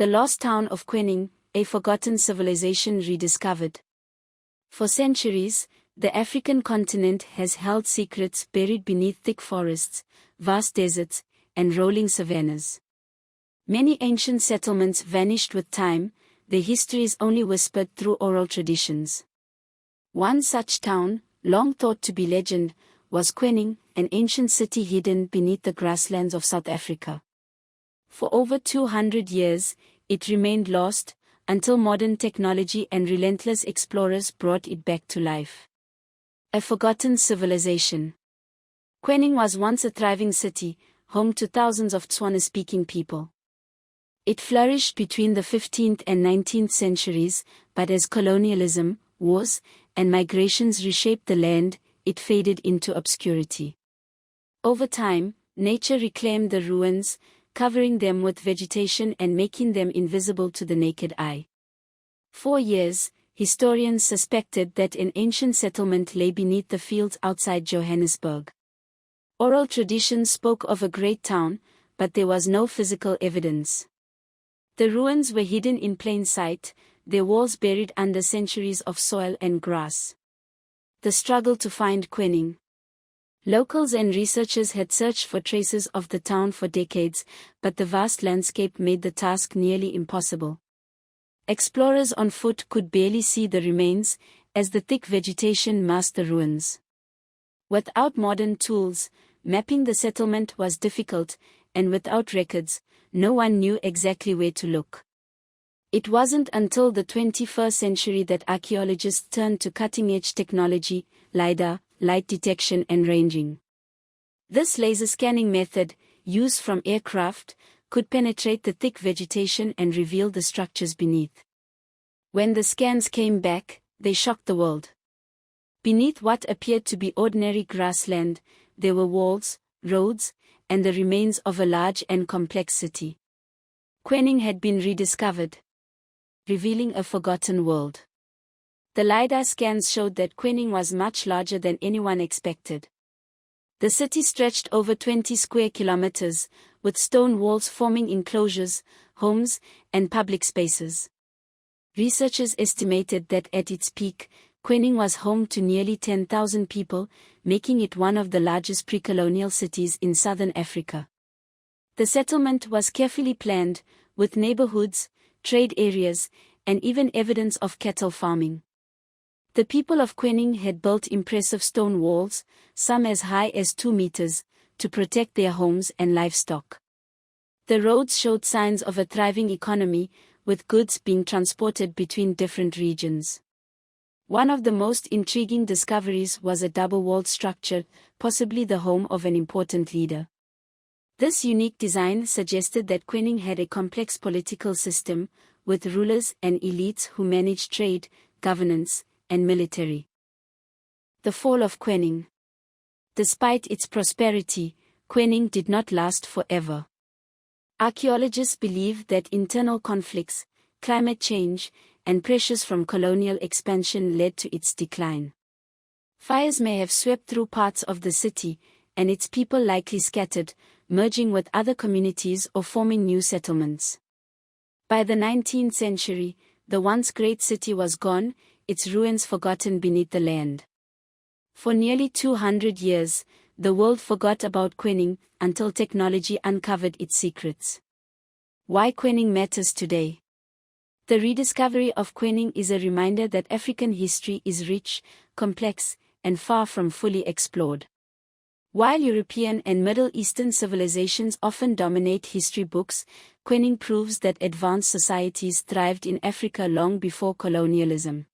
The lost town of Kweneng, a forgotten civilization rediscovered. For centuries, the African continent has held secrets buried beneath thick forests, vast deserts, and rolling savannas. Many ancient settlements vanished with time, their histories only whispered through oral traditions. One such town, long thought to be legend, was Kweneng, an ancient city hidden beneath the grasslands of South Africa. For over 200 years, it remained lost, until modern technology and relentless explorers brought it back to life. A forgotten civilization. Kweneng was once a thriving city, home to thousands of Tswana-speaking people. It flourished between the 15th and 19th centuries, but as colonialism, wars, and migrations reshaped the land, it faded into obscurity. Over time, nature reclaimed the ruins, covering them with vegetation and making them invisible to the naked eye. For years, historians suspected that an ancient settlement lay beneath the fields outside Johannesburg. Oral tradition spoke of a great town, but there was no physical evidence. The ruins were hidden in plain sight, their walls buried under centuries of soil and grass. The struggle to find Kweneng. Locals and researchers had searched for traces of the town for decades, but the vast landscape made the task nearly impossible. Explorers on foot could barely see the remains, as the thick vegetation masked the ruins. Without modern tools, mapping the settlement was difficult, and without records, no one knew exactly where to look. It wasn't until the 21st century that archaeologists turned to cutting-edge technology, LiDAR, light detection and ranging. This laser scanning method, used from aircraft, could penetrate the thick vegetation and reveal the structures beneath. When the scans came back, they shocked the world. Beneath what appeared to be ordinary grassland, there were walls, roads, and the remains of a large and complex city. Kweneng had been rediscovered, revealing a forgotten world. The LiDAR scans showed that Kweneng was much larger than anyone expected. The city stretched over 20 square kilometers, with stone walls forming enclosures, homes, and public spaces. Researchers estimated that at its peak, Kweneng was home to nearly 10,000 people, making it one of the largest pre-colonial cities in southern Africa. The settlement was carefully planned, with neighborhoods, trade areas, and even evidence of cattle farming. The people of Kweneng had built impressive stone walls, some as high as 2 meters, to protect their homes and livestock. The roads showed signs of a thriving economy, with goods being transported between different regions. One of the most intriguing discoveries was a double-walled structure, possibly the home of an important leader. This unique design suggested that Kweneng had a complex political system, with rulers and elites who managed trade, governance, and military. The fall of Kweneng. Despite its prosperity, Kweneng did not last forever. Archaeologists believe that internal conflicts, climate change, and pressures from colonial expansion led to its decline. Fires may have swept through parts of the city, and its people likely scattered, merging with other communities or forming new settlements. By the 19th century, the once great city was gone, its ruins forgotten beneath the land. For nearly 200 years, the world forgot about Kweneng until technology uncovered its secrets. Why Kweneng matters today? The rediscovery of Kweneng is a reminder that African history is rich, complex, and far from fully explored. While European and Middle Eastern civilizations often dominate history books, Kweneng proves that advanced societies thrived in Africa long before colonialism.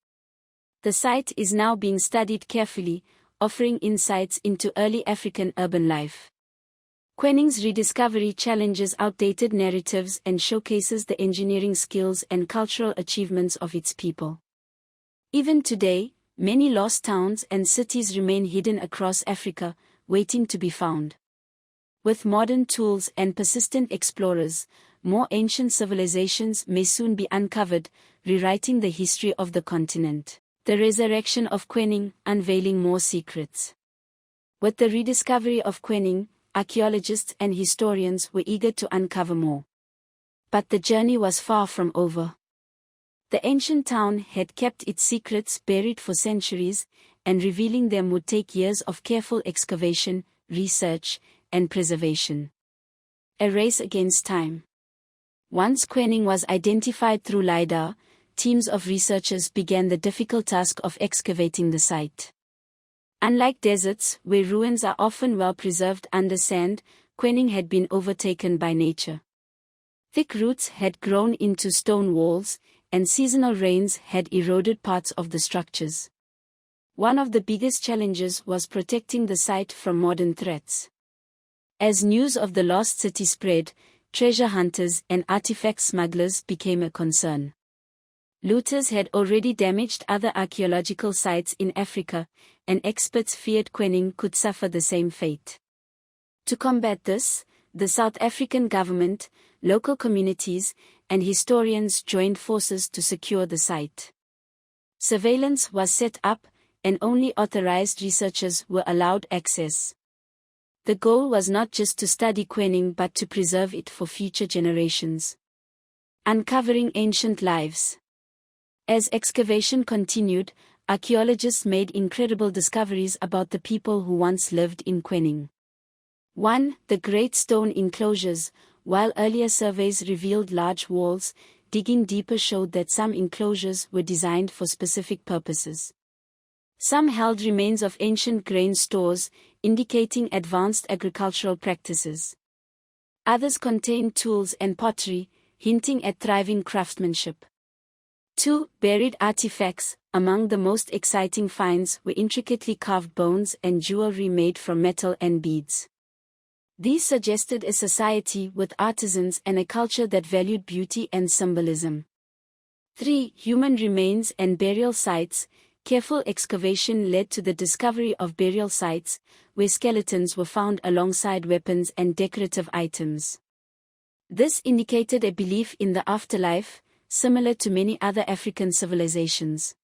The site is now being studied carefully, offering insights into early African urban life. Kweneng's rediscovery challenges outdated narratives and showcases the engineering skills and cultural achievements of its people. Even today, many lost towns and cities remain hidden across Africa, waiting to be found. With modern tools and persistent explorers, more ancient civilizations may soon be uncovered, rewriting the history of the continent. The resurrection of Kweneng, unveiling more secrets. With the rediscovery of Kweneng, archaeologists and historians were eager to uncover more. But the journey was far from over. The ancient town had kept its secrets buried for centuries, and revealing them would take years of careful excavation, research, and preservation. A race against time. Once Kweneng was identified through LiDAR, teams of researchers began the difficult task of excavating the site. Unlike deserts, where ruins are often well preserved under sand, Kweneng had been overtaken by nature. Thick roots had grown into stone walls, and seasonal rains had eroded parts of the structures. One of the biggest challenges was protecting the site from modern threats. As news of the lost city spread, treasure hunters and artifact smugglers became a concern. Looters had already damaged other archaeological sites in Africa, and experts feared Kweneng could suffer the same fate. To combat this, the South African government, local communities, and historians joined forces to secure the site. Surveillance was set up, and only authorized researchers were allowed access. The goal was not just to study Kweneng but to preserve it for future generations. Uncovering ancient lives. As excavation continued, archaeologists made incredible discoveries about the people who once lived in Kweneng. 1. The Great Stone Enclosures. While earlier surveys revealed large walls, digging deeper showed that some enclosures were designed for specific purposes. Some held remains of ancient grain stores, indicating advanced agricultural practices. Others contained tools and pottery, hinting at thriving craftsmanship. 2. Buried artifacts. Among the most exciting finds were intricately carved bones and jewelry made from metal and beads. These suggested a society with artisans and a culture that valued beauty and symbolism. 3. Human remains and burial sites. Careful excavation led to the discovery of burial sites, where skeletons were found alongside weapons and decorative items. This indicated a belief in the afterlife, similar to many other African civilizations.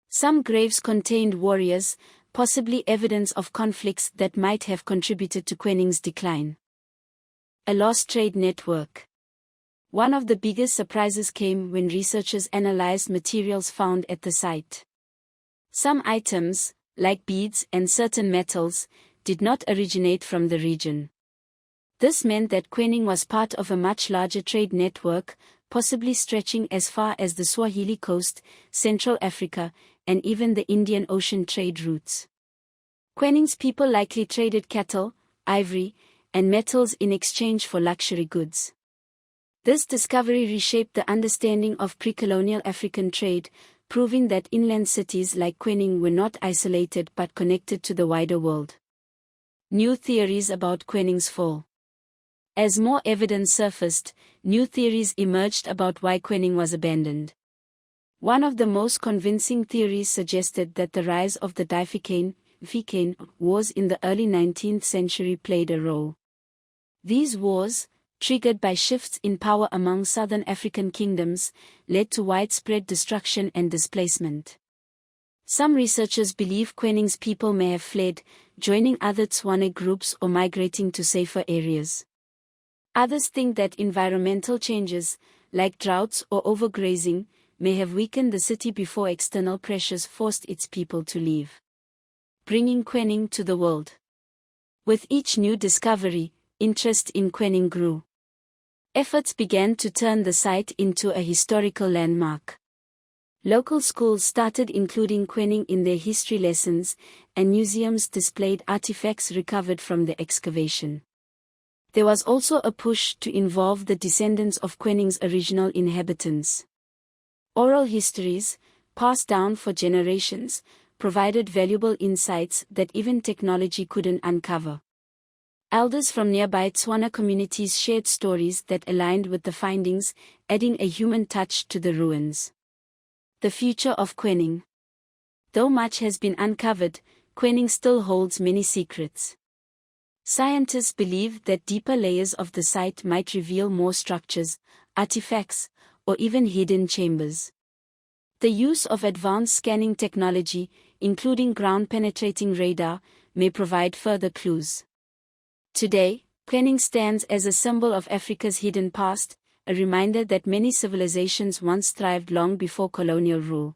Some graves contained warriors, possibly evidence of conflicts that might have contributed to Kweneng's decline. A lost trade network. One of the biggest surprises came when researchers analyzed materials found at the site. Some items, like beads and certain metals, did not originate from the region. This meant that Kweneng was part of a much larger trade network, possibly stretching as far as the Swahili coast, Central Africa, and even the Indian Ocean trade routes. Kweneng's people likely traded cattle, ivory, and metals in exchange for luxury goods. This discovery reshaped the understanding of pre-colonial African trade, proving that inland cities like Kweneng were not isolated but connected to the wider world. New theories about Kweneng's fall. As more evidence surfaced, new theories emerged about why Kweneng was abandoned. One of the most convincing theories suggested that the rise of the Bafokeng wars in the early 19th century played a role. These wars, triggered by shifts in power among southern African kingdoms, led to widespread destruction and displacement. Some researchers believe Kweneng's people may have fled, joining other Tswana groups or migrating to safer areas. Others think that environmental changes, like droughts or overgrazing, may have weakened the city before external pressures forced its people to leave. Bringing Kweneng to the world. With each new discovery, interest in Kweneng grew. Efforts began to turn the site into a historical landmark. Local schools started including Kweneng in their history lessons, and museums displayed artifacts recovered from the excavation. There was also a push to involve the descendants of Kweneng's original inhabitants. Oral histories, passed down for generations, provided valuable insights that even technology couldn't uncover. Elders from nearby Tswana communities shared stories that aligned with the findings, adding a human touch to the ruins. The future of Kweneng. Though much has been uncovered, Kweneng still holds many secrets. Scientists believe that deeper layers of the site might reveal more structures, artifacts, or even hidden chambers. The use of advanced scanning technology, including ground-penetrating radar, may provide further clues. Today, Kweneng stands as a symbol of Africa's hidden past, a reminder that many civilizations once thrived long before colonial rule.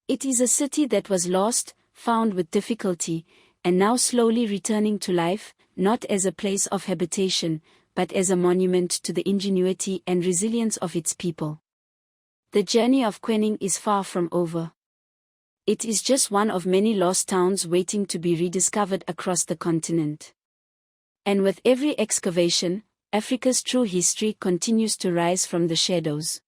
It is a city that was lost, found with difficulty, and now slowly returning to life, not as a place of habitation, but as a monument to the ingenuity and resilience of its people. The journey of Kweneng is far from over. It is just one of many lost towns waiting to be rediscovered across the continent. And with every excavation, Africa's true history continues to rise from the shadows.